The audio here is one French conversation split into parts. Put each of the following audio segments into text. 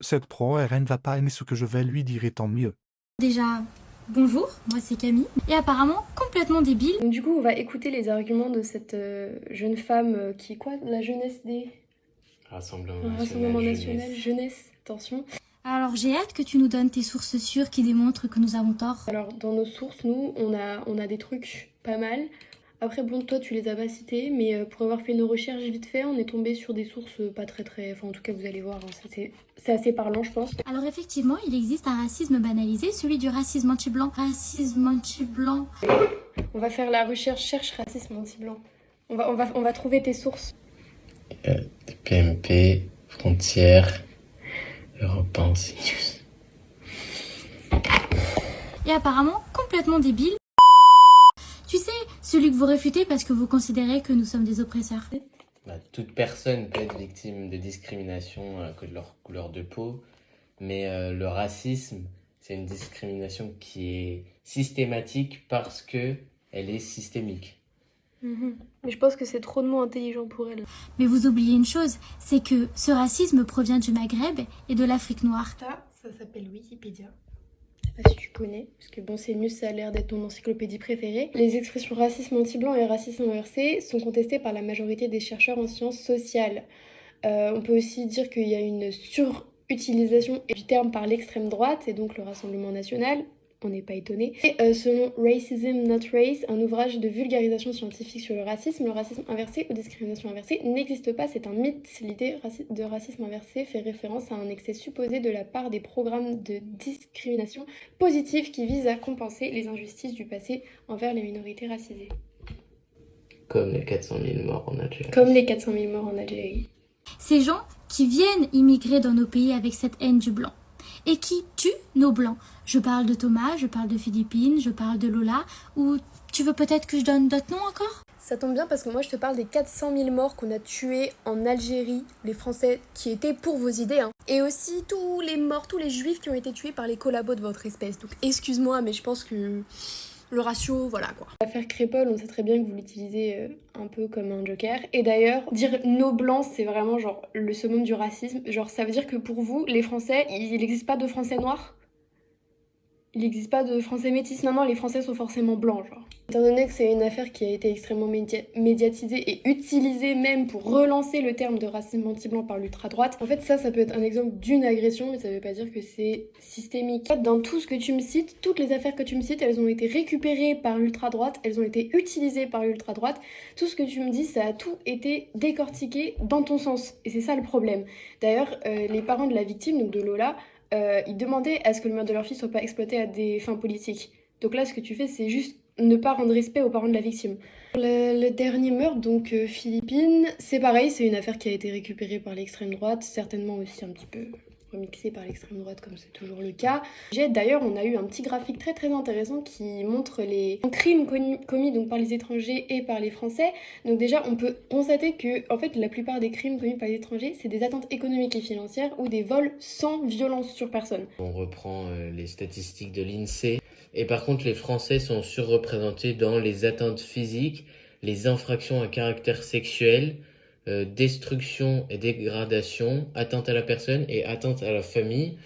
cette pro RN va pas aimer ce que je vais lui dire et tant mieux. Déjà, bonjour, moi c'est Camille, et apparemment complètement débile. Donc du coup, on va écouter les arguments de cette jeune femme qui est quoi? La jeunesse des... Rassemblement national, jeunesse, attention. Alors j'ai hâte que tu nous donnes tes sources sûres qui démontrent que nous avons tort. Alors dans nos sources, nous, on a des trucs pas mal. Après bon, toi tu les as pas cités, mais pour avoir fait nos recherches vite fait, on est tombé sur des sources pas très... Enfin en tout cas vous allez voir, hein, c'est assez parlant je pense. Alors effectivement, il existe un racisme banalisé, celui du racisme anti-blanc. Racisme anti-blanc. On va faire la recherche cherche racisme anti-blanc. On va trouver tes sources. PMP, Frontières, Europe 1, CNews. Et apparemment complètement débile. Tu sais, celui que vous réfutez parce que vous considérez que nous sommes des oppresseurs. Toute personne peut être victime de discrimination à cause de leur couleur de peau, mais le racisme, c'est une discrimination qui est systématique parce que elle est systémique. Mais je pense que c'est trop de mots intelligents pour elle. Mais vous oubliez une chose, c'est que ce racisme provient du Maghreb et de l'Afrique noire. Ça s'appelle Wikipédia. Je sais pas si tu connais, parce que bon, CNews, ça a l'air d'être ton encyclopédie préférée. Les expressions racisme anti-blanc et racisme inversé sont contestées par la majorité des chercheurs en sciences sociales. On peut aussi dire qu'il y a une surutilisation du terme par l'extrême droite, et donc le Rassemblement national. On n'est pas étonné. Et selon Racism Not Race, un ouvrage de vulgarisation scientifique sur le racisme inversé ou discrimination inversée n'existe pas, c'est un mythe. L'idée de racisme inversé fait référence à un excès supposé de la part des programmes de discrimination positive qui visent à compenser les injustices du passé envers les minorités racisées. Comme les 400 000 morts en Algérie. Comme les 400 000 morts en Algérie. Ces gens qui viennent immigrer dans nos pays avec cette haine du blanc et qui tuent nos blancs. Je parle de Thomas, je parle de Philippine, je parle de Lola, ou tu veux peut-être que je donne d'autres noms encore? Ça tombe bien parce que moi je te parle des 400 000 morts qu'on a tués en Algérie, les Français qui étaient pour vos idées, hein. Et aussi tous les morts, tous les juifs qui ont été tués par les collabos de votre espèce. Donc excuse-moi, mais je pense que le ratio, voilà quoi. L'affaire Crépol, on sait très bien que vous l'utilisez un peu comme un joker. Et d'ailleurs, dire nos blancs, c'est vraiment genre le summum du racisme. Genre ça veut dire que pour vous, les Français, il n'existe pas de Français noirs? Il n'existe pas de Français métis? Non, les Français sont forcément blancs, genre. Étant donné que c'est une affaire qui a été extrêmement médiatisée et utilisée même pour relancer le terme de racisme anti-blanc par l'ultra-droite, en fait ça peut être un exemple d'une agression, mais ça veut pas dire que c'est systémique. Dans tout ce que tu me cites, toutes les affaires que tu me cites, elles ont été récupérées par l'ultra-droite, elles ont été utilisées par l'ultra-droite. Tout ce que tu me dis, ça a tout été décortiqué dans ton sens. Et c'est ça le problème. D'ailleurs, les parents de la victime, donc de Lola, ils demandaient à ce que le meurtre de leur fille soit pas exploité à des fins politiques. Donc là, ce que tu fais, c'est juste ne pas rendre respect aux parents de la victime. Le dernier meurtre, donc Philippine, c'est pareil, c'est une affaire qui a été récupérée par l'extrême droite, certainement aussi un petit peu remixée par l'extrême droite comme c'est toujours le cas. D'ailleurs, on a eu un petit graphique très très intéressant qui montre les crimes commis donc par les étrangers et par les Français. Donc déjà, on peut constater que en fait, la plupart des crimes commis par les étrangers, c'est des atteintes économiques et financières ou des vols sans violence sur personne. On reprend les statistiques de l'INSEE. Et par contre, les Français sont surreprésentés dans les atteintes physiques, les infractions à caractère sexuel, destruction et dégradation, atteinte à la personne et atteinte à la famille.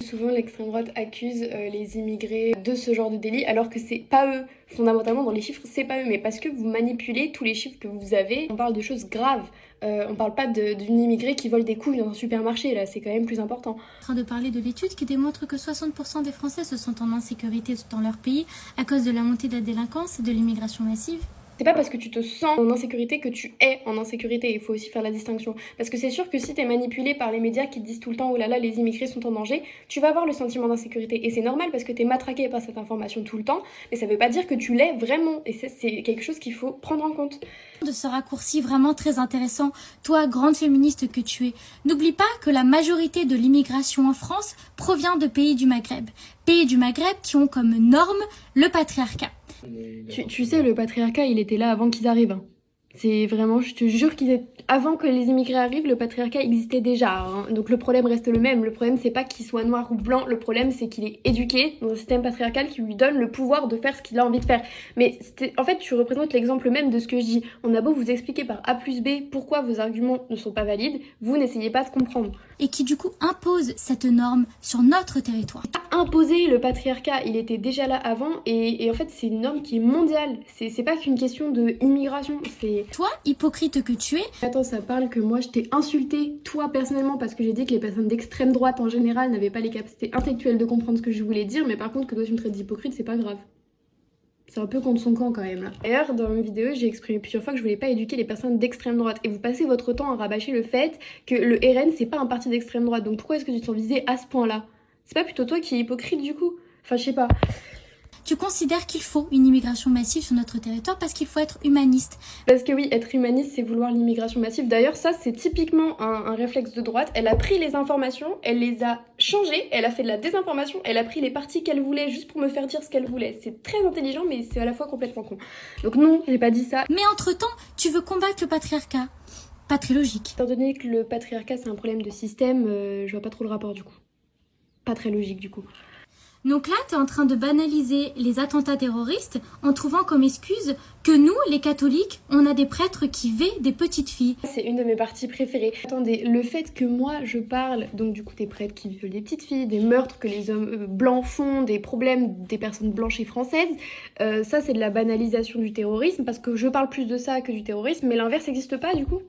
Souvent, l'extrême droite accuse les immigrés de ce genre de délit, alors que c'est pas eux. Fondamentalement, dans les chiffres, c'est pas eux, mais parce que vous manipulez tous les chiffres que vous avez. On parle de choses graves. On parle pas d'une immigrée qui vole des couilles dans un supermarché, là, c'est quand même plus important. En train de parler de l'étude qui démontre que 60% des Français se sentent en insécurité dans leur pays à cause de la montée de la délinquance et de l'immigration massive. C'est pas parce que tu te sens en insécurité que tu es en insécurité, il faut aussi faire la distinction. Parce que c'est sûr que si t'es manipulé par les médias qui te disent tout le temps oh là là, les immigrés sont en danger, tu vas avoir le sentiment d'insécurité. Et c'est normal parce que t'es matraqué par cette information tout le temps, mais ça veut pas dire que tu l'es vraiment. Et c'est quelque chose qu'il faut prendre en compte. De ce raccourci vraiment très intéressant, toi, grande féministe que tu es, n'oublie pas que la majorité de l'immigration en France provient de pays du Maghreb. Pays du Maghreb qui ont comme norme le patriarcat. Tu sais, le patriarcat, il était là avant qu'ils arrivent. Hein. C'est vraiment, je te jure avant que les immigrés arrivent, le patriarcat existait déjà. Hein. Donc le problème reste le même. Le problème, c'est pas qu'il soit noir ou blanc. Le problème, c'est qu'il est éduqué dans un système patriarcal qui lui donne le pouvoir de faire ce qu'il a envie de faire. Mais en fait, tu représentes l'exemple même de ce que je dis. On a beau vous expliquer par A plus B pourquoi vos arguments ne sont pas valides, vous n'essayez pas de comprendre. Et qui du coup impose cette norme sur notre territoire. Imposer le patriarcat, il était déjà là avant et en fait c'est une norme qui est mondiale. C'est pas qu'une question de immigration, c'est... Toi, hypocrite que tu es... Attends, ça parle que moi je t'ai insulté, toi personnellement, parce que j'ai dit que les personnes d'extrême droite en général n'avaient pas les capacités intellectuelles de comprendre ce que je voulais dire, mais par contre que toi tu me traites d'hypocrite, c'est pas grave. C'est un peu contre son camp quand même là. D'ailleurs, dans une vidéo, j'ai exprimé plusieurs fois que je voulais pas éduquer les personnes d'extrême droite. Et vous passez votre temps à rabâcher le fait que le RN c'est pas un parti d'extrême droite. Donc pourquoi est-ce que tu te sens visé à ce point-là? C'est pas plutôt toi qui es hypocrite du coup? Enfin, je sais pas. Tu considères qu'il faut une immigration massive sur notre territoire parce qu'il faut être humaniste. Parce que oui, être humaniste, c'est vouloir l'immigration massive. D'ailleurs, ça, c'est typiquement un réflexe de droite. Elle a pris les informations, elle les a changées, elle a fait de la désinformation, elle a pris les parties qu'elle voulait juste pour me faire dire ce qu'elle voulait. C'est très intelligent, mais c'est à la fois complètement con. Donc non, j'ai pas dit ça. Mais entre-temps, tu veux combattre le patriarcat. Pas très logique. Étant donné que le patriarcat, c'est un problème de système, je vois pas trop le rapport du coup. Pas très logique du coup. Donc là, t'es en train de banaliser les attentats terroristes en trouvant comme excuse que nous, les catholiques, on a des prêtres qui vaient des petites filles. C'est une de mes parties préférées. Attendez, le fait que moi je parle, donc du coup des prêtres qui violent des petites filles, des meurtres que les hommes blancs font, des problèmes des personnes blanches et françaises, ça c'est de la banalisation du terrorisme parce que je parle plus de ça que du terrorisme, mais l'inverse n'existe pas du coup.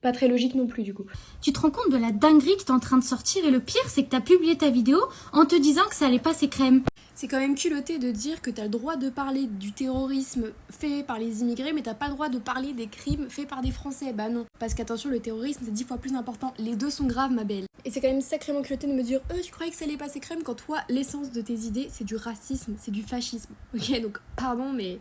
Pas très logique non plus du coup. Tu te rends compte de la dinguerie que t'es en train de sortir et le pire c'est que t'as publié ta vidéo en te disant que ça allait passer crème. C'est quand même culotté de dire que t'as le droit de parler du terrorisme fait par les immigrés mais t'as pas le droit de parler des crimes faits par des Français. Bah non, parce qu'attention, le terrorisme c'est 10 fois plus important, les deux sont graves ma belle. Et c'est quand même sacrément culotté de me dire tu croyais que ça allait passer crème quand toi l'essence de tes idées c'est du racisme, c'est du fascisme. Ok, donc pardon mais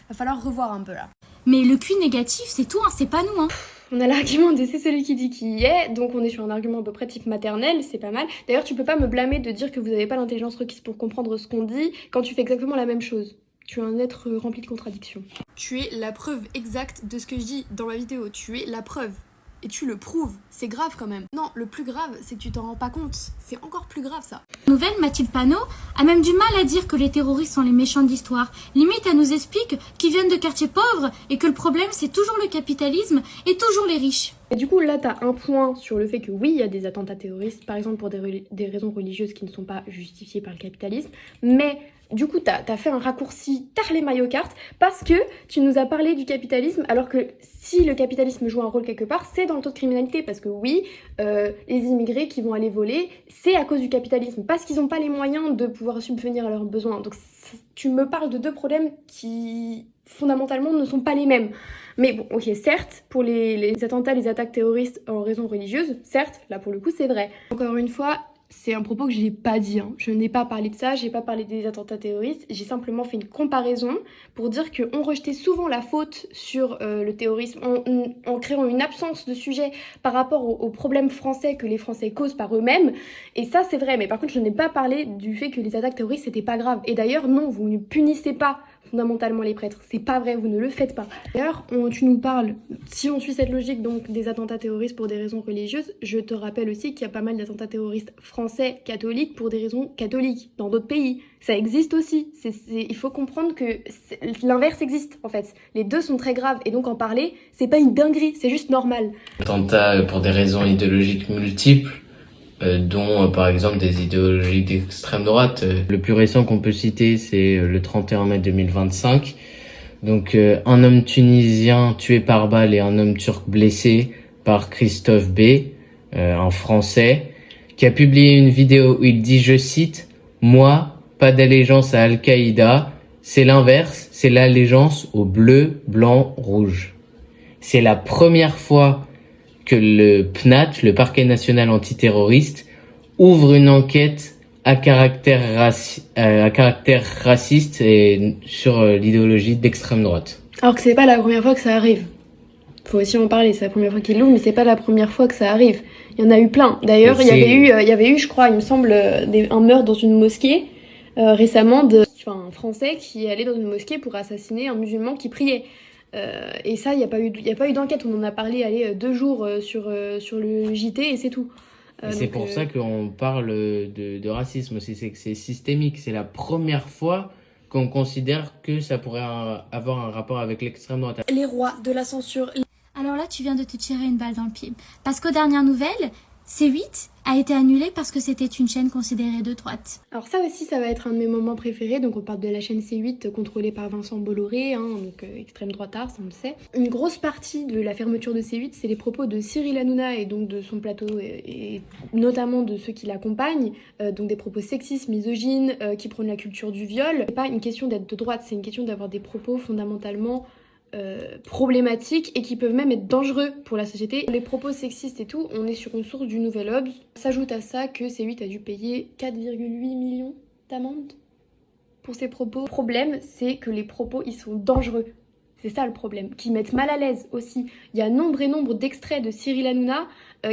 va falloir revoir un peu là. Mais le QI négatif c'est tout, hein, c'est pas nous. Hein. On a l'argument de c'est celui qui dit qui y est, donc on est sur un argument à peu près type maternel, c'est pas mal. D'ailleurs, tu peux pas me blâmer de dire que vous avez pas l'intelligence requise pour comprendre ce qu'on dit quand tu fais exactement la même chose. Tu es un être rempli de contradictions. Tu es la preuve exacte de ce que je dis dans ma vidéo, tu es la preuve. Et tu le prouves, c'est grave quand même. Non, le plus grave, c'est que tu t'en rends pas compte. C'est encore plus grave ça. Nouvelle, Mathilde Panot a même du mal à dire que les terroristes sont les méchants d'histoire. Limite, elle nous explique qu'ils viennent de quartiers pauvres et que le problème c'est toujours le capitalisme et toujours les riches. Et du coup, là, t'as un point sur le fait que oui, il y a des attentats terroristes, par exemple pour des raisons religieuses qui ne sont pas justifiées par le capitalisme, mais du coup, t'as fait un raccourci tard les maillots cartes parce que tu nous as parlé du capitalisme, alors que si le capitalisme joue un rôle quelque part, c'est dans le taux de criminalité, parce que oui, les immigrés qui vont aller voler, c'est à cause du capitalisme, parce qu'ils n'ont pas les moyens de pouvoir subvenir à leurs besoins. Donc tu me parles de deux problèmes qui fondamentalement ne sont pas les mêmes. Mais bon, ok, certes, pour les attentats, les attaques terroristes en raison religieuse, certes, là pour le coup c'est vrai. Encore une fois, c'est un propos que je n'ai pas dit, hein. Je n'ai pas parlé de ça, j'ai pas parlé des attentats terroristes, j'ai simplement fait une comparaison pour dire qu'on rejetait souvent la faute sur le terrorisme en créant une absence de sujet par rapport aux problèmes français que les Français causent par eux-mêmes, et ça c'est vrai, mais par contre je n'ai pas parlé du fait que les attaques terroristes c'était pas grave, et d'ailleurs non, vous ne punissez pas fondamentalement les prêtres, c'est pas vrai, vous ne le faites pas. D'ailleurs, tu nous parles, si on suit cette logique donc des attentats terroristes pour des raisons religieuses, je te rappelle aussi qu'il y a pas mal d'attentats terroristes français catholiques pour des raisons catholiques dans d'autres pays. Ça existe aussi. Il faut comprendre que l'inverse existe en fait. Les deux sont très graves et donc en parler, c'est pas une dinguerie, c'est juste normal. Attentats pour des raisons idéologiques multiples, dont par exemple des idéologies d'extrême droite. Le plus récent qu'on peut citer, c'est le 31 mai 2025. Donc un homme tunisien tué par balle et un homme turc blessé par Christophe B, un Français, qui a publié une vidéo où il dit, je cite, « Moi, pas d'allégeance à Al-Qaïda, c'est l'inverse, c'est l'allégeance au bleu, blanc, rouge. » C'est la première fois que le PNAT, le Parquet national antiterroriste, ouvre une enquête à caractère raciste et sur l'idéologie d'extrême droite. Alors que c'est pas la première fois que ça arrive. Faut aussi en parler, c'est la première fois qu'il l'ouvre, mais c'est pas la première fois que ça arrive. Il y en a eu plein. D'ailleurs, il y avait eu, je crois, il me semble, un meurtre dans une mosquée récemment un Français qui allait dans une mosquée pour assassiner un musulman qui priait. Et ça, il n'y a pas eu d'enquête. On en a parlé, allez, 2 jours sur le JT et c'est tout. Et c'est pour ça qu'on parle de racisme aussi, c'est que c'est systémique. C'est la première fois qu'on considère que ça pourrait avoir un rapport avec l'extrême droite. Les rois de la censure. Alors là, tu viens de te tirer une balle dans le pied. Parce qu'aux dernières nouvelles, C8 a été annulé parce que c'était une chaîne considérée de droite. Alors ça aussi, ça va être un de mes moments préférés. Donc on parle de la chaîne C8 contrôlée par Vincent Bolloré, donc extrême droitard, ça on le sait. Une grosse partie de la fermeture de C8, c'est les propos de Cyril Hanouna et donc de son plateau et notamment de ceux qui l'accompagnent. Donc des propos sexistes, misogynes, qui prônent la culture du viol. C'est pas une question d'être de droite, c'est une question d'avoir des propos fondamentalement problématiques et qui peuvent même être dangereux pour la société. Les propos sexistes et tout, on est sur une source du Nouvel Obs. S'ajoute à ça que C8 a dû payer 4,8 millions d'amende pour ces propos. Le problème, c'est que les propos, ils sont dangereux. C'est ça le problème, qui mettent mal à l'aise aussi. Il y a nombre et nombre d'extraits de Cyril Hanouna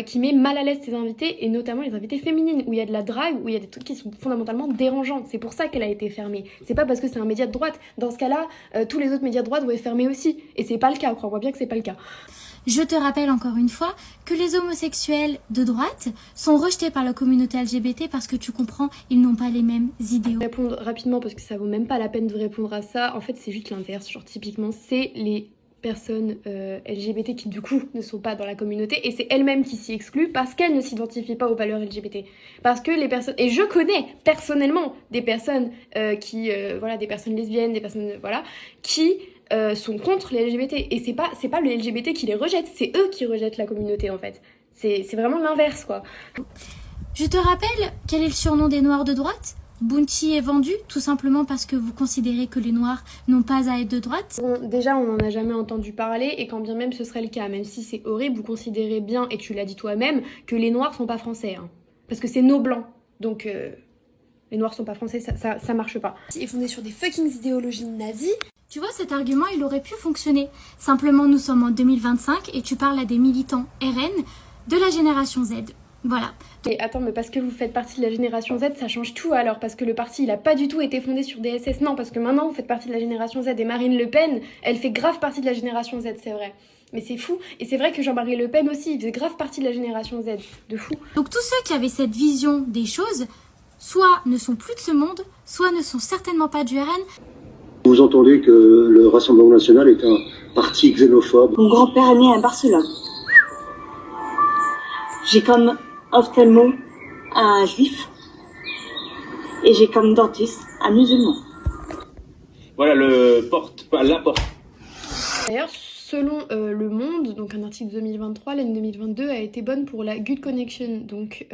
qui met mal à l'aise ses invités, et notamment les invités féminines, où il y a de la drague, où il y a des trucs qui sont fondamentalement dérangeants. C'est pour ça qu'elle a été fermée. C'est pas parce que c'est un média de droite. Dans ce cas-là, tous les autres médias de droite vont être fermés aussi. Et c'est pas le cas, crois-moi bien que c'est pas le cas. Je te rappelle encore une fois que les homosexuels de droite sont rejetés par la communauté LGBT parce que tu comprends, ils n'ont pas les mêmes idéaux. Répondre rapidement parce que ça vaut même pas la peine de répondre à ça. En fait, c'est juste l'inverse. Genre typiquement, c'est les personnes LGBT qui du coup ne sont pas dans la communauté et c'est elles-mêmes qui s'y excluent parce qu'elles ne s'identifient pas aux valeurs LGBT. Parce que les personnes, et je connais personnellement des personnes des personnes lesbiennes, des personnes qui sont contre les LGBT, et c'est pas le LGBT qui les rejette, c'est eux qui rejettent la communauté en fait. C'est vraiment l'inverse quoi. Je te rappelle quel est le surnom des Noirs de droite ? Bounty est vendu tout simplement parce que vous considérez que les Noirs n'ont pas à être de droite. Bon, déjà, on n'en a jamais entendu parler, et quand bien même ce serait le cas, même si c'est horrible, vous considérez bien, et tu l'as dit toi-même, que les Noirs sont pas français, parce que c'est nos blancs. Donc, les Noirs sont pas français, ça marche pas. Ils fondés sur des fucking idéologies nazies. Tu vois, cet argument, il aurait pu fonctionner. Simplement, nous sommes en 2025 et tu parles à des militants RN de la génération Z. Voilà. Et attends, mais parce que vous faites partie de la génération Z, ça change tout alors, parce que le parti, il a pas du tout été fondé sur des SS. Non, parce que maintenant, vous faites partie de la génération Z, et Marine Le Pen, elle fait grave partie de la génération Z, c'est vrai. Mais c'est fou. Et c'est vrai que Jean-Marie Le Pen aussi, il faisait grave partie de la génération Z. De fou. Donc tous ceux qui avaient cette vision des choses, soit ne sont plus de ce monde, soit ne sont certainement pas du RN. Vous entendez que le Rassemblement National est un parti xénophobe. Mon grand-père est né à Barcelone. J'ai comme ophtalmo un juif et j'ai comme dentiste un musulman. Voilà la porte. D'ailleurs, selon Le Monde, donc un article de 2023, l'année 2022 a été bonne pour la Good Connection. Donc,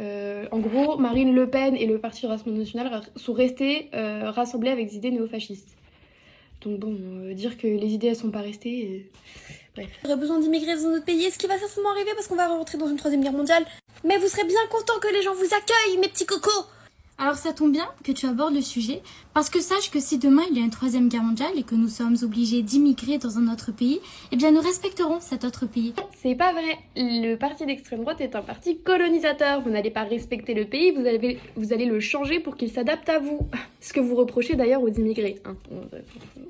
en gros, Marine Le Pen et le parti Rassemblement National sont restés rassemblés avec des idées néofascistes. Donc bon, dire que les idées elles sont pas restées, bref. On aurait besoin d'immigrer dans notre pays, ce qui va certainement arriver parce qu'on va rentrer dans une 3e guerre mondiale. Mais vous serez bien contents que les gens vous accueillent, mes petits cocos. Alors ça tombe bien que tu abordes le sujet, parce que sache que si demain il y a une 3e guerre mondiale et que nous sommes obligés d'immigrer dans un autre pays, eh bien nous respecterons cet autre pays. C'est pas vrai, le parti d'extrême droite est un parti colonisateur, vous n'allez pas respecter le pays, vous allez le changer pour qu'il s'adapte à vous. Ce que vous reprochez d'ailleurs aux immigrés,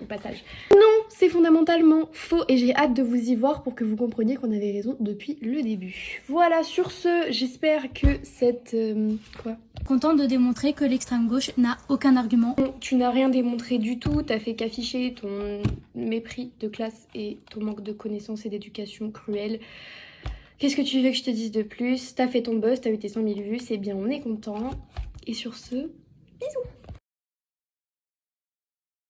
au passage. Non, c'est fondamentalement faux et j'ai hâte de vous y voir pour que vous compreniez qu'on avait raison depuis le début. Voilà, sur ce, j'espère que cette... Content de démontrer que l'extrême gauche n'a aucun argument. Tu n'as rien démontré du tout, t'as fait qu'afficher ton mépris de classe et ton manque de connaissances et d'éducation cruelle. Qu'est-ce que tu veux que je te dise de plus? T'as fait ton buzz, t'as eu tes 100 000 vues, c'est bien, on est content. Et sur ce, bisous.